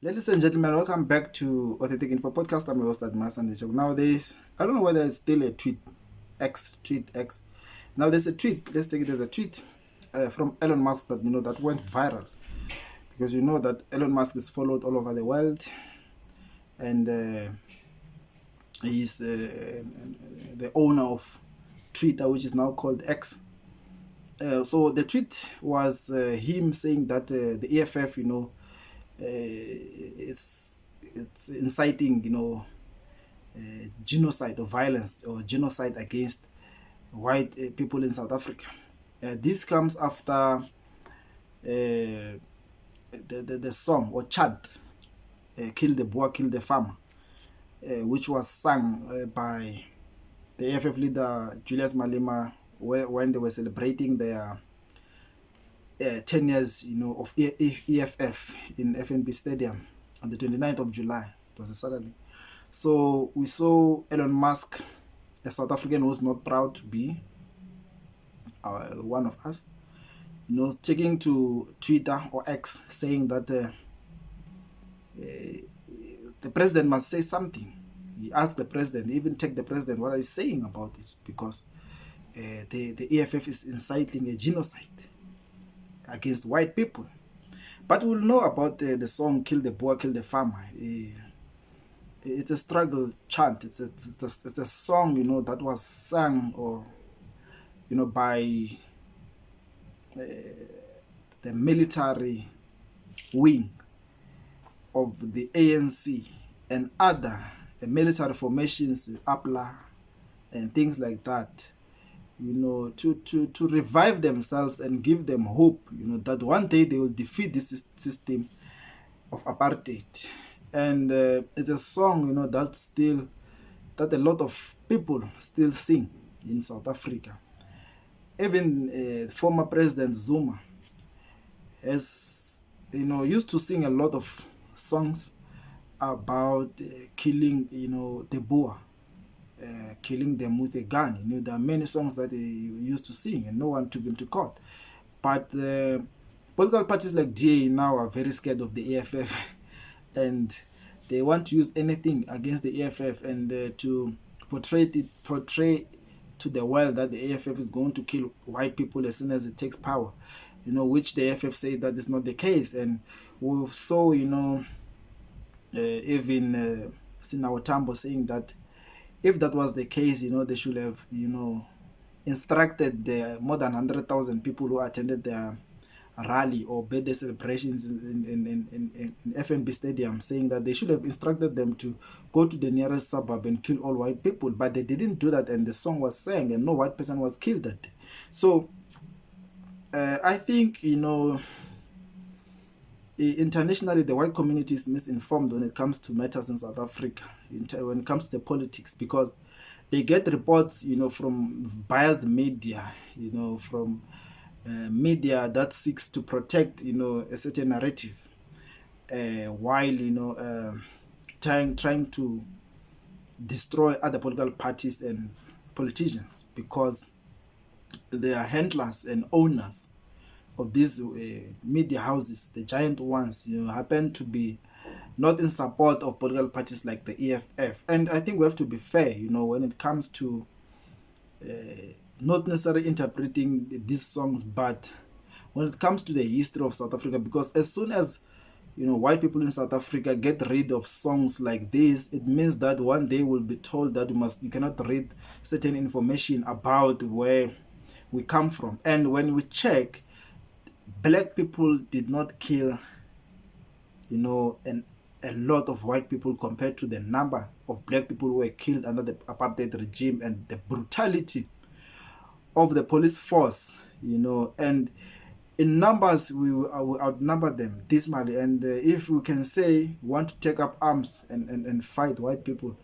Ladies and gentlemen, welcome back to Authentic Info Podcast. I'm your host, Admas and Nowadays, I don't know whether it's still a tweet X. Now there's a tweet. Let's take it as a tweet from Elon Musk that went viral because you know that Elon Musk is followed all over the world, and he's the owner of Twitter, which is now called X. So the tweet was him saying that the EFF, it's inciting, genocide or violence or genocide against white people in South Africa. This comes after the song or chant, "Kill the Boer, kill the farmer," which was sung by the EFF leader Julius Malema when they were celebrating their 10 years, of EFF in FNB Stadium on the 29th of July. It was a Saturday. So we saw Elon Musk, a South African who's not proud to be one of us, taking to Twitter or X saying that the president must say something. He asked the president, even take the president, what are you saying about this? Because the EFF is inciting a genocide against white people. But we'll know about the song "Kill the Boer, Kill the Farmer." It's a struggle chant. It's a song, that was sung or by the military wing of the ANC and other military formations, APLA and things like that, to revive themselves and give them hope, that one day they will defeat this system of apartheid. And it's a song, that a lot of people still sing in South Africa. Even former President Zuma has, used to sing a lot of songs about killing, the Boer. Killing them with a gun. There are many songs that he used to sing and no one took him to court. But political parties like DA now are very scared of the EFF and they want to use anything against the EFF and to portray to the world that the EFF is going to kill white people as soon as it takes power, which the EFF say that is not the case. And we saw, even Sinawa Tambo saying that if that was the case, they should have, instructed the more than 100,000 people who attended their rally or birthday celebrations in FNB Stadium, saying that they should have instructed them to go to the nearest suburb and kill all white people. But they didn't do that, and the song was sang, and no white person was killed that day. So I think, internationally, the white community is misinformed when it comes to matters in South Africa, when it comes to the politics, because they get reports, from biased media, from media that seeks to protect, a certain narrative, while, trying to destroy other political parties and politicians, because they are handlers and owners of these media houses, the giant ones, happen to be not in support of political parties like the EFF. And I think we have to be fair, when it comes to not necessarily interpreting these songs, but when it comes to the history of South Africa, because as soon as white people in South Africa get rid of songs like this, it means that one day we'll be told that you cannot read certain information about where we come from. And when we check, black people did not kill, a lot of white people compared to the number of black people who were killed under the apartheid regime and the brutality of the police force, and in numbers we outnumber them dismally. And if we can say we want to take up arms and fight white people,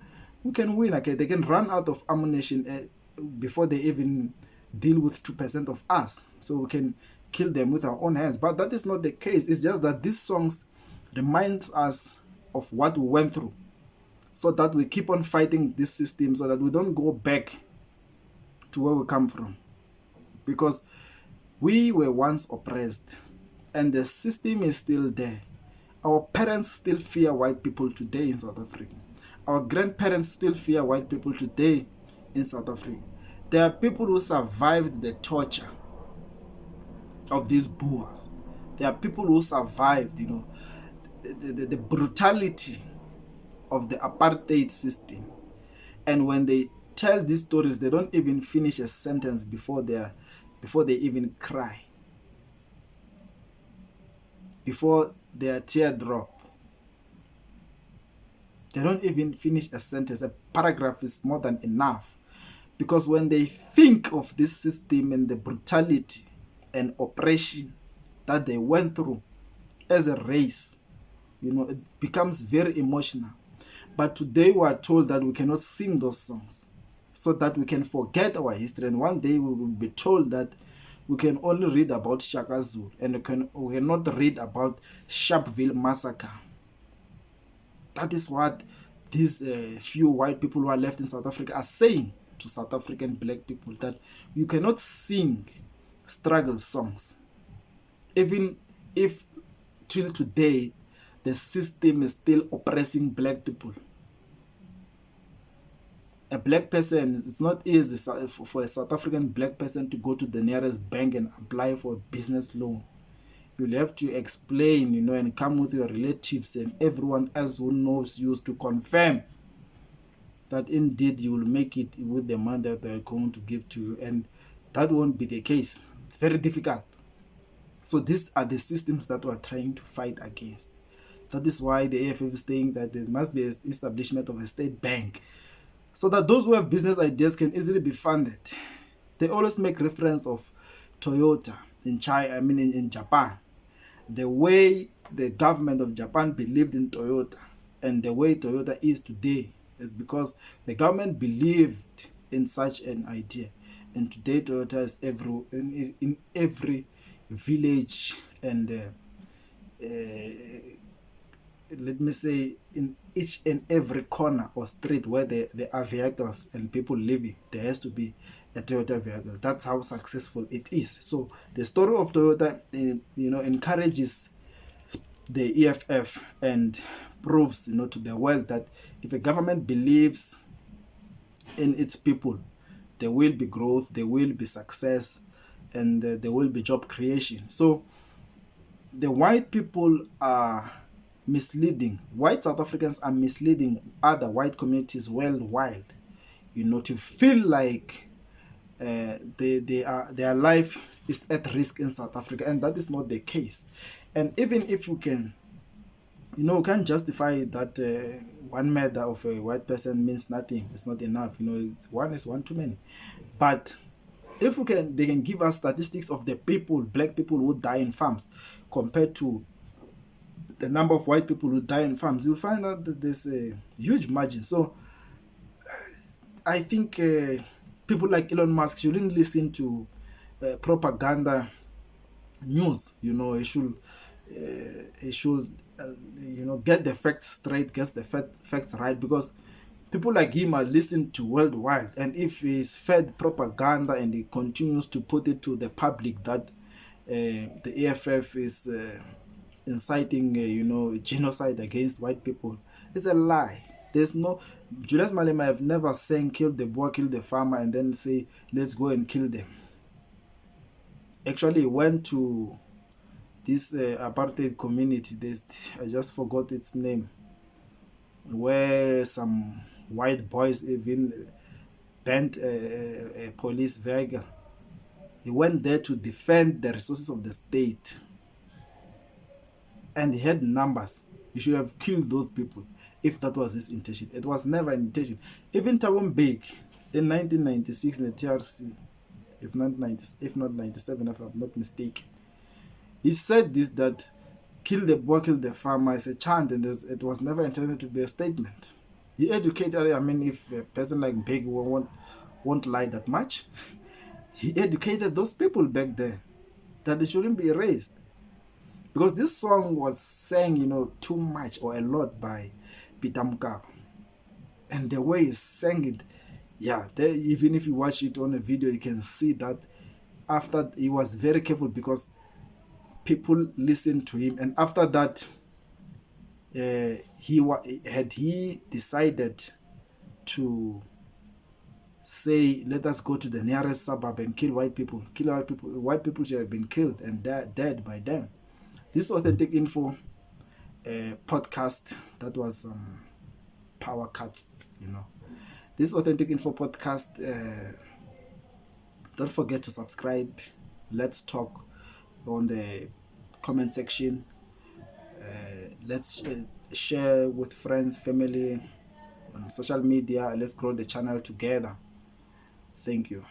we can win. Okay, they can run out of ammunition before they even deal with 2% of us, so we can kill them with our own hands. But that is not the case. It's just that these songs remind us of what we went through, so that we keep on fighting this system, so that we don't go back to where we come from. Because we were once oppressed and the system is still there Our parents still fear white people today in South Africa. Our grandparents still fear white people today in South Africa. There are people who survived the torture of these Boers. There are people who survived, the brutality of the apartheid system. And when they tell these stories, they don't even finish a sentence before they even cry, before their tear drop. They don't even finish a sentence. A paragraph is more than enough. Because when they think of this system and the brutality and oppression that they went through as a race, it becomes very emotional. But today we are told that we cannot sing those songs so that we can forget our history. And one day we will be told that we can only read about Shaka Zulu and we cannot read about Sharpeville massacre. That is what these few white people who are left in South Africa are saying to South African black people, that you cannot sing struggle songs. Even if till today the system is still oppressing black people. A black person, it's not easy for a South African black person to go to the nearest bank and apply for a business loan. You'll have to explain, and come with your relatives and everyone else who knows you to confirm that indeed you will make it with the money that they're going to give to you. And that won't be the case. It's very difficult. So these are the systems that we're trying to fight against. That is why the AFF is saying that there must be an establishment of a state bank, so that those who have business ideas can easily be funded. They always make reference of Toyota in Japan. The way the government of Japan believed in Toyota and the way Toyota is today is because the government believed in such an idea. And today Toyota is in every village and let me say in each and every corner or street where there are vehicles and people living, there has to be a Toyota vehicle. That's how successful it is. So the story of Toyota, encourages the EFF and proves, to the world that if a government believes in its people, there will be growth, there will be success, and there will be job creation. So the white people are misleading. White South Africans are misleading other white communities worldwide, to feel like their life is at risk in South Africa, and that is not the case. And even if you can, we can't justify that one murder of a white person means nothing. It's not enough. One is one too many. But if they can give us statistics of the black people who die in farms compared to the number of white people who die in farms, you'll find out that there's a huge margin. So I think people like Elon Musk shouldn't listen to propaganda news. He should get the facts straight, get the facts right, because people like him are listened to worldwide. And if he's fed propaganda and he continues to put it to the public that the AFF is inciting, genocide against white people, it's a lie. There's no Julius Malema have never saying kill the Boer, kill the farmer, and then say let's go and kill them. Actually, he went to this apartheid community. I just forgot its name, where some white boys even bent a police vehicle. He went there to defend the resources of the state, and he had numbers. He should have killed those people if that was his intention. It was never an intention. Even Thabo Mbeki in 1996 in the TRC, if not 97, if I'm not mistaken, he said this, that kill the Boer, kill the farmer is a chant, and it was never intended to be a statement. He educated, if a person like Mbeki won't lie that much, he educated those people back there that they shouldn't be erased. Because this song was sang, too much or a lot by Peter Mokaba. And the way he sang it, even if you watch it on a video, you can see that after he was very careful because people listened to him. And after that, had he decided to say, let us go to the nearest suburb and kill white people, white people should have been killed and dead by them. This Authentic Info podcast, that was power cuts, This Authentic Info podcast, don't forget to subscribe. Let's talk on the comment section. Let's share with friends, family, on social media. Let's grow the channel together. Thank you.